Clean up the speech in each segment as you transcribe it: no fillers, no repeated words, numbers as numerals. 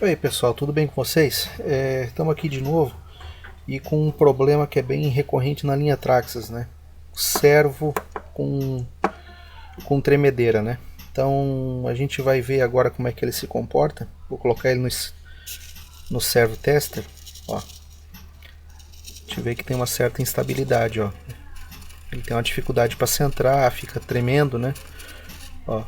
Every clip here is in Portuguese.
E aí pessoal, tudo bem com vocês? Estamos aqui de novo e com um problema que é bem recorrente na linha Traxxas, né? Servo com, com tremedeira, né? Então a gente vai ver agora como é que ele se comporta. Vou colocar ele no servo tester. Ó. A gente vê que tem uma certa instabilidade, ó. Ele tem uma dificuldade para centrar, fica tremendo, né? Ó.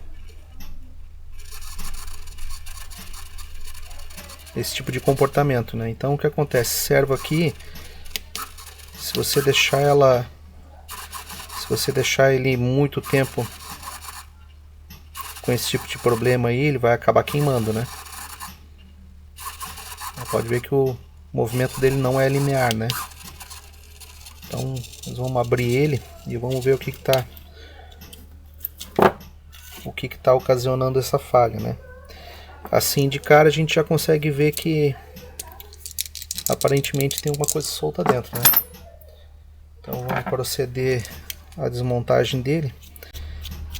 Esse tipo de comportamento, né? Então o que acontece? Servo aqui, se você deixar ele muito tempo com esse tipo de problema aí, ele vai acabar queimando, né? Pode ver que o movimento dele não é linear, né? Então nós vamos abrir ele e vamos ver o que está ocasionando essa falha, né? Assim de cara a gente já consegue ver que aparentemente tem alguma coisa solta dentro, né? Então vamos proceder à desmontagem dele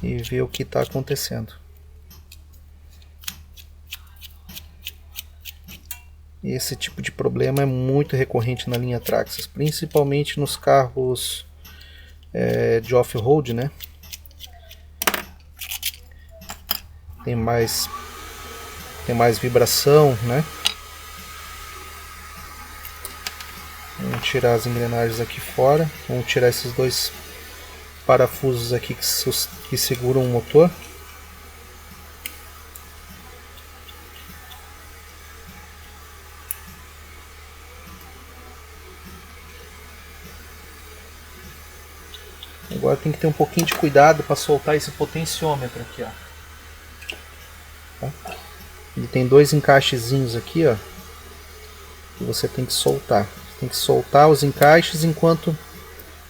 e ver o que está acontecendo. Esse tipo de problema é muito recorrente na linha Traxxas, principalmente nos carros de off-road, né? Tem mais vibração, né? Vamos tirar as engrenagens aqui fora. Vamos tirar esses dois parafusos aqui que seguram o motor. Agora tem que ter um pouquinho de cuidado para soltar esse potenciômetro aqui, ó. Tá? Ele tem dois encaixezinhos aqui, ó, que você tem que soltar. Tem que soltar os encaixes enquanto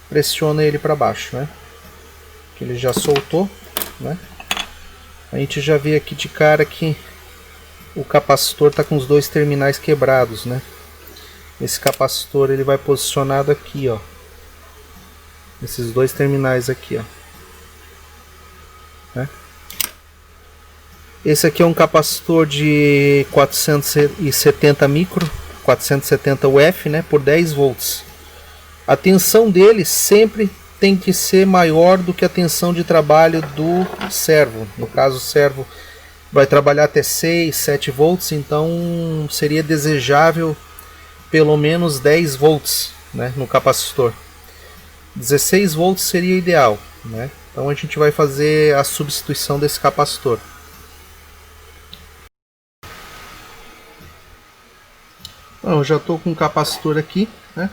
pressiona ele para baixo, né? Que ele já soltou, né? A gente já vê aqui de cara que o capacitor está com os dois terminais quebrados, né? Esse capacitor ele vai posicionado aqui, ó. Esses dois terminais aqui, ó. Né? Esse aqui é um capacitor de 470 micro, 470 UF, né, por 10 volts. A tensão dele sempre tem que ser maior do que a tensão de trabalho do servo. No caso, o servo vai trabalhar até 6, 7 volts, então seria desejável pelo menos 10 volts, né, no capacitor. 16 volts seria ideal, né? Então a gente vai fazer a substituição desse capacitor. Bom, eu já estou com o capacitor aqui, né?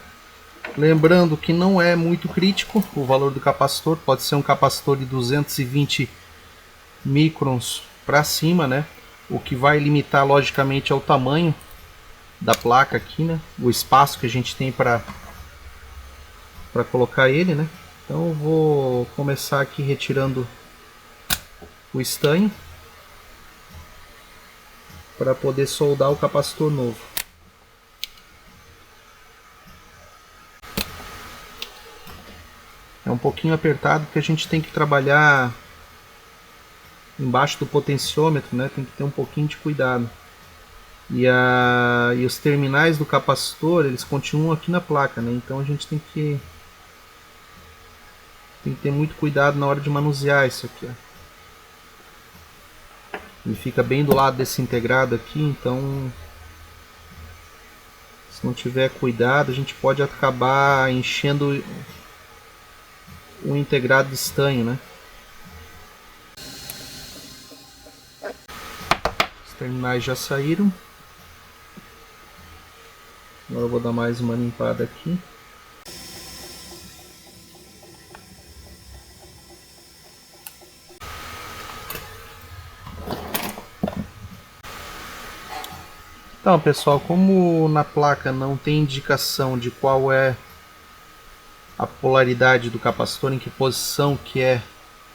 Lembrando que não é muito crítico o valor do capacitor, pode ser um capacitor de 220 microns para cima, né? O que vai limitar logicamente é o tamanho da placa aqui, né? O espaço que a gente tem para colocar ele, né? Então eu vou começar aqui retirando o estanho para poder soldar o capacitor novo. É um pouquinho apertado porque a gente tem que trabalhar embaixo do potenciômetro, né? Tem que ter um pouquinho de cuidado. E os terminais do capacitor, eles continuam aqui na placa, né? Então a gente tem que ter muito cuidado na hora de manusear isso aqui, ó. Ele fica bem do lado desse integrado aqui, então se não tiver cuidado a gente pode acabar enchendo o integrado de estanho, né? Os terminais já saíram. Agora eu vou dar mais uma limpada aqui. Então pessoal, como na placa não tem indicação de qual é a polaridade do capacitor, em que posição que é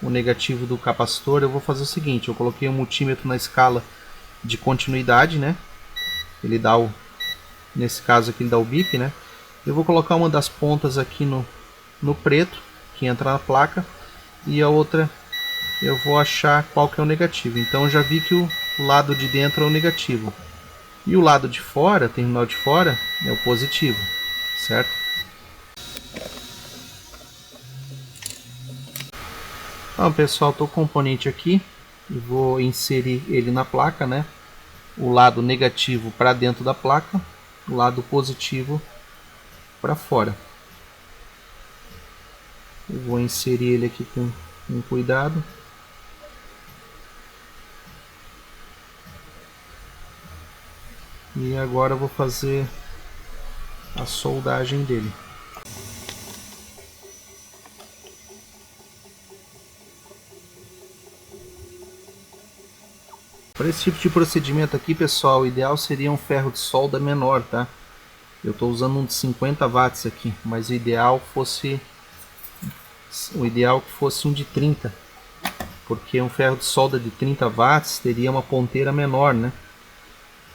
o negativo do capacitor, eu vou fazer o seguinte: eu coloquei um multímetro na escala de continuidade, né? Ele dá nesse caso aqui ele dá o bip, né? Eu vou colocar uma das pontas aqui no preto, que entra na placa, e a outra eu vou achar qual que é o negativo. Então eu já vi que o lado de dentro é o negativo. E o lado de fora, terminal de fora, é o positivo, certo? Então, pessoal, estou com o componente aqui e vou inserir ele na placa, né? O lado negativo para dentro da placa, o lado positivo para fora. Eu vou inserir ele aqui com cuidado. E agora eu vou fazer a soldagem dele. Para esse tipo de procedimento aqui, pessoal, o ideal seria um ferro de solda menor, tá? Eu estou usando um de 50 watts aqui, mas o ideal que fosse um de 30, porque um ferro de solda de 30 watts teria uma ponteira menor, né?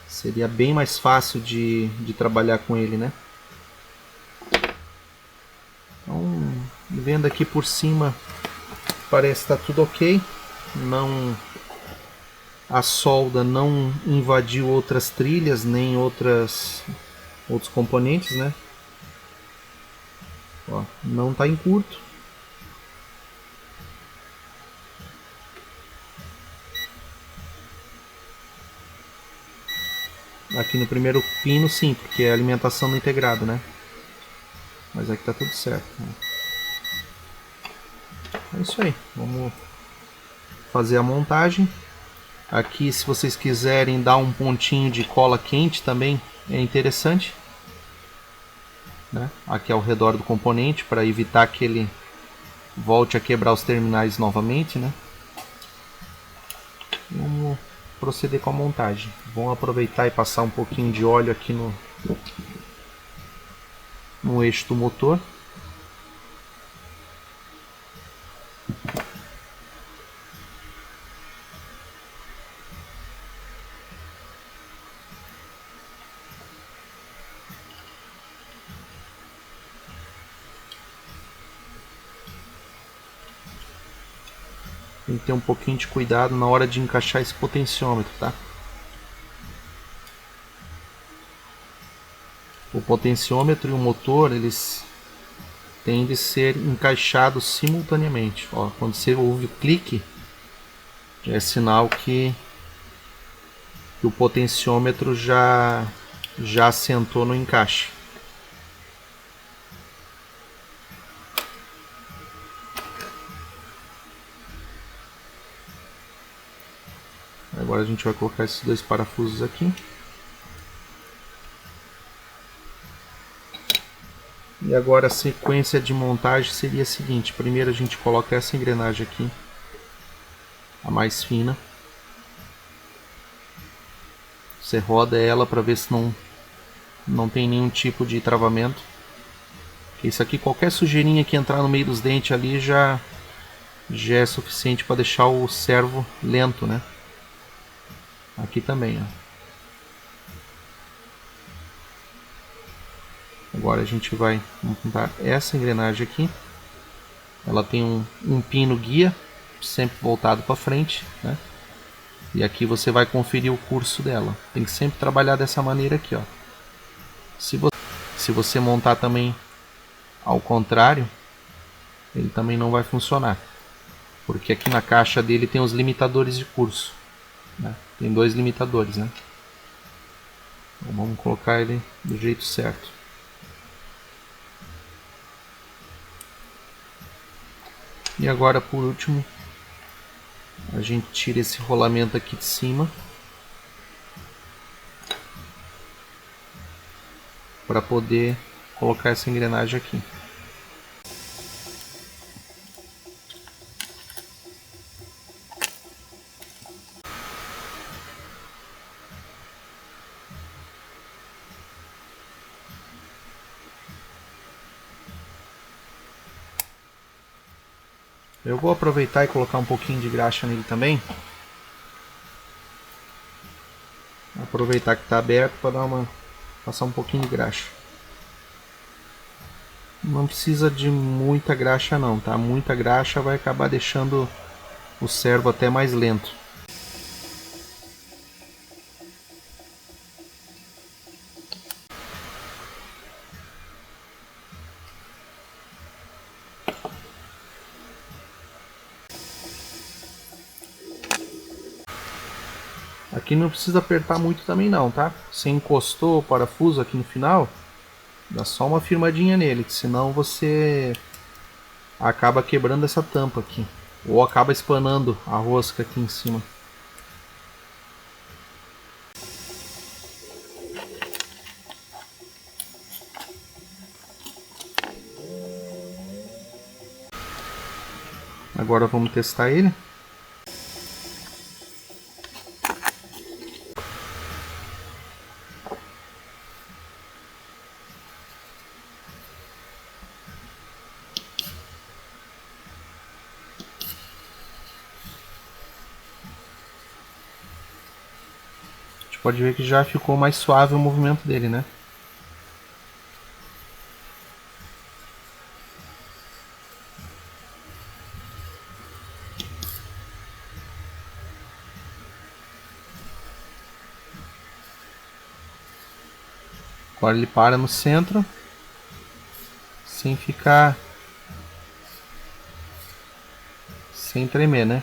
Seria bem mais fácil de trabalhar com ele, né? Então, vendo aqui por cima, parece que está tudo ok. A solda não invadiu outras trilhas, nem outros componentes, né? Ó, não está em curto. Aqui no primeiro pino sim, porque é alimentação no integrado, né? Mas aqui tá tudo certo, né? É isso aí, vamos fazer a montagem. Aqui, se vocês quiserem dar um pontinho de cola quente também é interessante, né? Aqui ao redor do componente, para evitar que ele volte a quebrar os terminais novamente, né? Vamos proceder com a montagem. Vamos aproveitar e passar um pouquinho de óleo aqui no eixo do motor. Tem que ter um pouquinho de cuidado na hora de encaixar esse potenciômetro, tá? O potenciômetro e o motor, eles têm de ser encaixados simultaneamente. Ó, quando você ouve o clique, é sinal que o potenciômetro já assentou no encaixe. Agora a gente vai colocar esses dois parafusos aqui. E agora a sequência de montagem seria a seguinte: primeiro a gente coloca essa engrenagem aqui, a mais fina. Você roda ela para ver se não tem nenhum tipo de travamento. Isso aqui, qualquer sujeirinha que entrar no meio dos dentes ali já é suficiente para deixar o servo lento, né? Aqui também, ó. Agora a gente vai montar essa engrenagem aqui. Ela tem um pino guia, sempre voltado para frente, né? E aqui você vai conferir o curso dela. Tem que sempre trabalhar dessa maneira aqui, ó. Se você montar também ao contrário, ele também não vai funcionar, porque aqui na caixa dele tem os limitadores de curso, né? Tem dois limitadores, né? Então vamos colocar ele do jeito certo. E agora, por último, a gente tira esse rolamento aqui de cima para poder colocar essa engrenagem aqui. Eu vou aproveitar e colocar um pouquinho de graxa nele também. Aproveitar que está aberto para passar um pouquinho de graxa. Não precisa de muita graxa não, tá? Muita graxa vai acabar deixando o servo até mais lento. Aqui não precisa apertar muito também não, tá? Você encostou o parafuso aqui no final, dá só uma firmadinha nele, que senão você acaba quebrando essa tampa aqui, ou acaba espanando a rosca aqui em cima. Agora vamos testar ele. Pode ver que já ficou mais suave o movimento dele, né? Agora ele para no centro, sem ficar... sem tremer, né?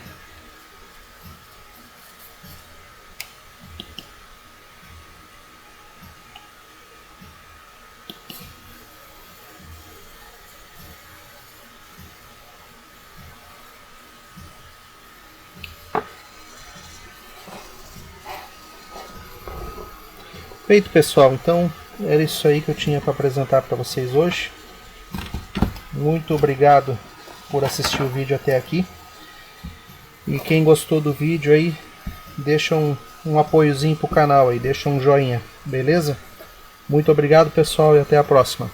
Feito, pessoal, então era isso aí que eu tinha para apresentar para vocês hoje. Muito obrigado por assistir o vídeo até aqui. E quem gostou do vídeo aí, deixa um apoiozinho pro canal aí, deixa um joinha, beleza? Muito obrigado, pessoal, e até a próxima.